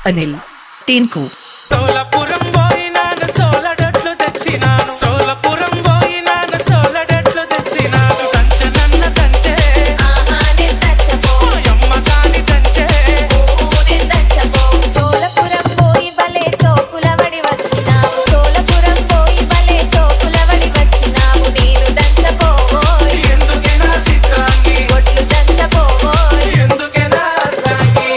అనిల్ టీన్కు సోలపురం పోయినాను సోలడట్లు తెచ్చినాను సోలపురం పోయినాను సోలడట్లు తెచ్చినాను దంచనన్న దంచే ఆహానే దంచపో అమ్మ కాని దంచే ఊనే దంచపో సోలపురం పోయి బలే సోకులవడి వచ్చినావు సోలపురం పోయి బలే సోకులవడి వచ్చినావు నేను దంచపోవోయ్ ఎందుకెనా సిత్రాంగి ఒట్లు దంచపోవోయ్ ఎందుకెనా అర్థాంగి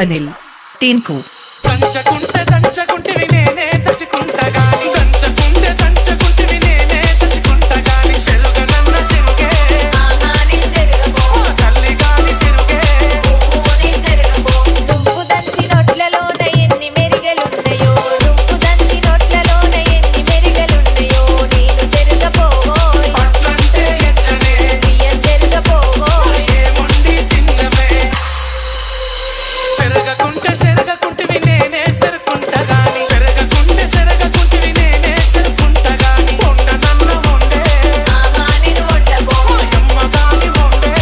అనిల్ టీన్కు దంచకుంటే నేనే తెచ్చుకుంటా గాని దంచకుంటే నేనే తెచ్చుకుంటా గాని సెరుగనన్న సెరుగే ఆహానే జరగబో తల్లి గాని సెరుగే ఊనే జరగబో నువ్వు దంచి నొట్లలోన ఎన్ని మెరిగలున్నాయో నువ్వు దంచి నొట్లలోన ఎన్ని మెరిగలున్నాయో నేను జరగపోవోయ్ అట్లంటే ఎట్లనే బియ్యం జరగపోవోయ్ ఏముండి తిన్నవే సెరగకుంటే నేనే సెరుకుంటా గాని సెరగకుంటే నేనే సెరుకుంటా గాని ఉండనన్న ఉండే ఆహానే వండబో అమ్మ గాని ఉండే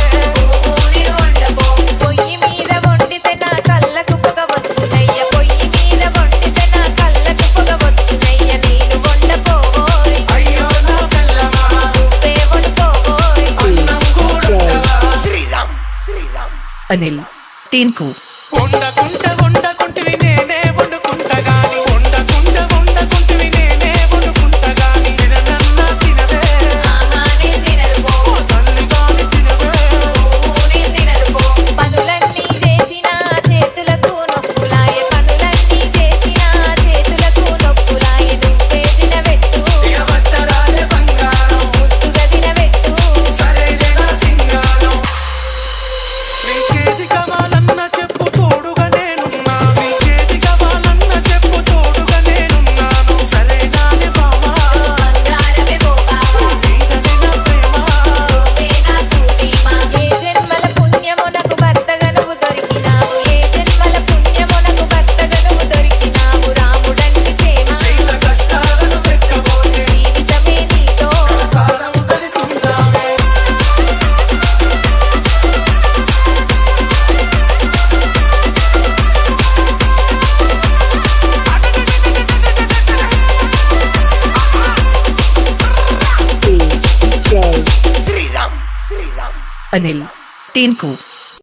ఊనే వండబో పొయ్యి మీద వండితే నా కళ్ళకు పొగ వచ్చునయ్య పొయ్యి మీద వండితే నా కళ్ళకు పొగ వచ్చునయ్య నేను వండపోవోయ్ అయ్యో నా బెల్లమా నువ్వే వండుకోవోయ్ అన్నం కూడుండవా అనిల్ టీన్కు వండకుంటే నేనే వండుకుంటా గాని వండకుంటే నేనే వండుకుంటా గాని తిననన్న తినవే ఆహానే తినరుపో తల్లి గాని తినవే ఊనే తినరుపో పనులన్నీ చేసిన చేతులకు నొప్పులాయ పనులన్నీ చేసిన చేతులకు నొప్పులాయ నువ్వే తినబెట్టు తినవద్దరాలే బంగారం ముద్దుగా తినబెట్టు సరైన సింగారం నీకేది కావాలన్న చెప్పు తోడుగా నేనున్నా నీకేది కావాలన్న చెప్పు తోడుగా నేనున్నాను సరైనాని బావా బంగారమే పో బావా నీదని నా ప్రేమ నువ్వే నాకు ధీమా ఏ జన్మల పుణ్యమో నాకు భర్తగా నువ్వు దొరికినావు ఏ జన్మల పుణ్యమో నాకు భర్తగా నువ్వు దొరికినావు రాముడంటి ప్రేమ సీత కష్టాలను పెట్టబోతే జీవితమే నీతో కాలం కలిసి ఉందామే అనిల్ టీన్కు